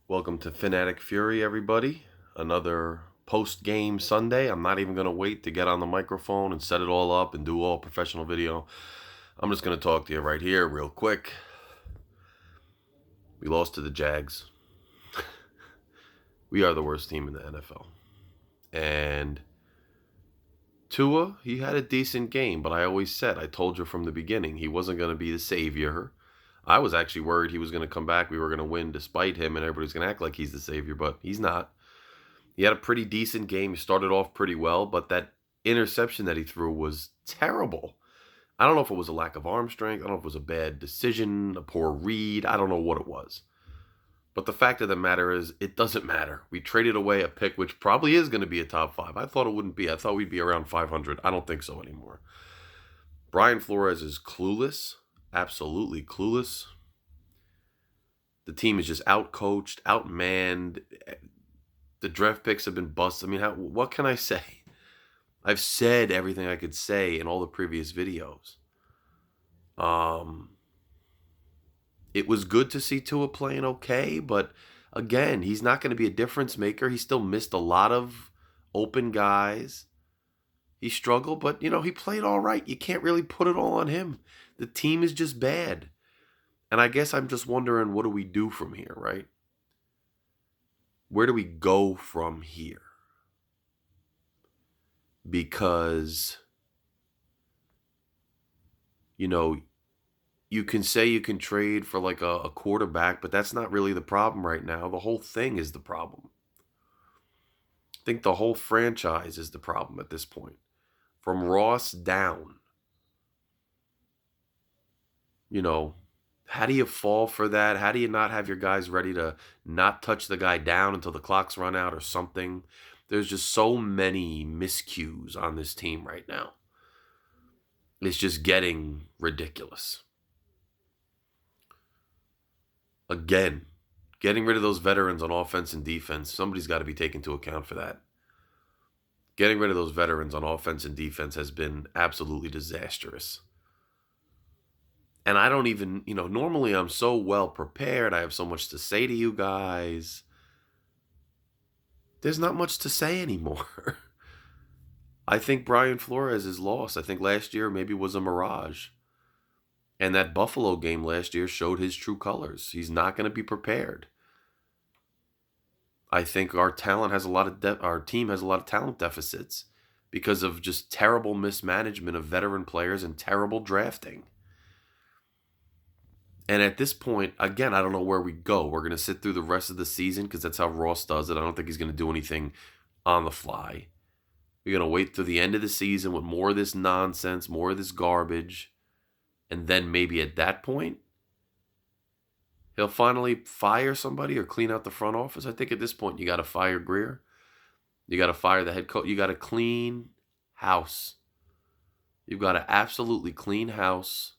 Welcome to Phin-Addict Fury, everybody. Another post-game Sunday. I'm not even going to wait to get on the microphone and set it all up and do all professional video. I'm just going to talk to you right here real quick. We lost to the Jags. We are the worst team in the NFL. And Tua, he had a decent game, but I told you from the beginning, he wasn't going to be the savior. I was actually worried he was going to come back. We were going to win despite him, and everybody's going to act like he's the savior, but he's not. He had a pretty decent game. He started off pretty well, but that interception that he threw was terrible. I don't know if it was a lack of arm strength. I don't know if it was a bad decision, a poor read. I don't know what it was. But the fact of the matter is, it doesn't matter. We traded away a pick, which probably is going to be a top 5. I thought it wouldn't be. I thought we'd be around 500. I don't think so anymore. Brian Flores is clueless. Absolutely clueless. The team is just outcoached, outmanned. The draft picks have been busted. I mean, what can I say? I've said everything I could say in all the previous videos. It was good to see Tua playing okay, but again, he's not going to be a difference maker. He still missed a lot of open guys. He struggled, but, he played all right. You can't really put it all on him. The team is just bad. And I guess I'm just wondering, what do we do from here, right? Where do we go from here? Because, you can say you can trade for like a quarterback, but that's not really the problem right now. The whole thing is the problem. I think the whole franchise is the problem at this point. From Ross down. How do you fall for that? How do you not have your guys ready to not touch the guy down until the clock's run out or something? There's just so many miscues on this team right now. It's just getting ridiculous. Again, getting rid of those veterans on offense and defense, somebody's got to be taken into account for that. Getting rid of those veterans on offense and defense has been absolutely disastrous. And I don't even, normally I'm so well prepared. I have so much to say to you guys. There's not much to say anymore. I think Brian Flores is lost. I think last year maybe was a mirage. And that Buffalo game last year showed his true colors. He's not going to be prepared. I think our talent has a lot of our team has a lot of talent deficits because of just terrible mismanagement of veteran players and terrible drafting. And at this point, again, I don't know where we go. We're going to sit through the rest of the season because that's how Ross does it. I don't think he's going to do anything on the fly. We're going to wait till the end of the season with more of this nonsense, more of this garbage. And then maybe at that point, he'll finally fire somebody or clean out the front office. I think at this point, you got to fire Greir. You got to fire the head coach. You got to clean house. You've got to absolutely clean house.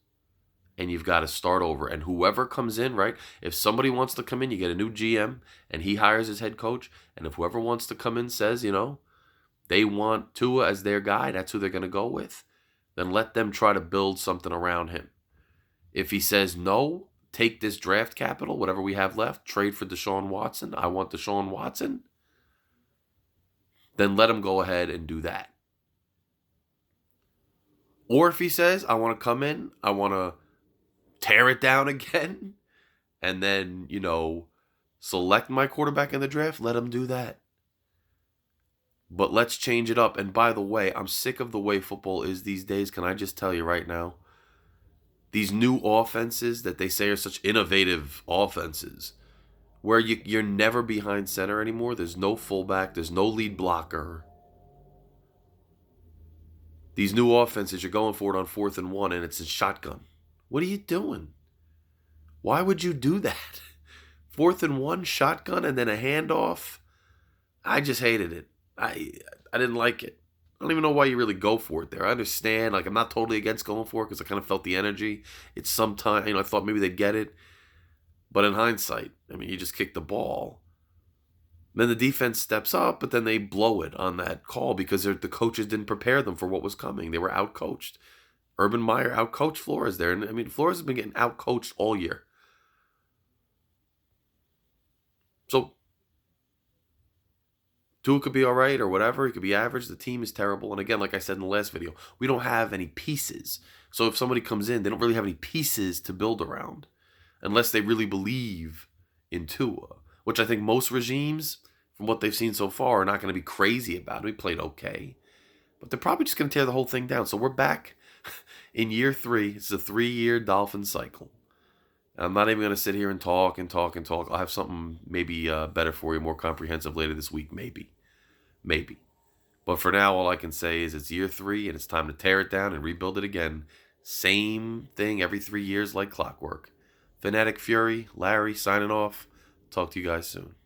And you've got to start over. And whoever comes in, right? If somebody wants to come in, you get a new GM, and he hires his head coach. And if whoever wants to come in says, they want Tua as their guy, that's who they're going to go with, then let them try to build something around him. If he says, no, take this draft capital, whatever we have left, trade for Deshaun Watson, I want Deshaun Watson, then let him go ahead and do that. Or if he says, I want to come in, I want to tear it down again, and then, select my quarterback in the draft, let him do that. But let's change it up. And by the way, I'm sick of the way football is these days. Can I just tell you right now? These new offenses that they say are such innovative offenses, where you're never behind center anymore. There's no fullback. There's no lead blocker. These new offenses, you're going for it on 4th and 1, and it's a shotgun. What are you doing? Why would you do that? 4th and 1, shotgun, and then a handoff? I just hated it. I didn't like it. I don't even know why you really go for it there. I understand. I'm not totally against going for it because I kind of felt the energy. It's sometime, I thought maybe they'd get it. But in hindsight, you just kick the ball. Then the defense steps up, but then they blow it on that call because the coaches didn't prepare them for what was coming. They were outcoached. Urban Meyer outcoached Flores there. And Flores has been getting outcoached all year. So Tua could be all right or whatever. He could be average. The team is terrible. And again, like I said in the last video, we don't have any pieces. So if somebody comes in, they don't really have any pieces to build around unless they really believe in Tua, which I think most regimes, from what they've seen so far, are not going to be crazy about it. We played okay. But they're probably just going to tear the whole thing down. So we're back in year 3. It's a 3-year Dolphins cycle. And I'm not even going to sit here and talk and talk and talk. I'll have something maybe better for you, more comprehensive later this week, maybe. Maybe. But for now, all I can say is it's year 3 and it's time to tear it down and rebuild it again. Same thing every 3 years like clockwork. Phin-Addict Fury, Larry, signing off. Talk to you guys soon.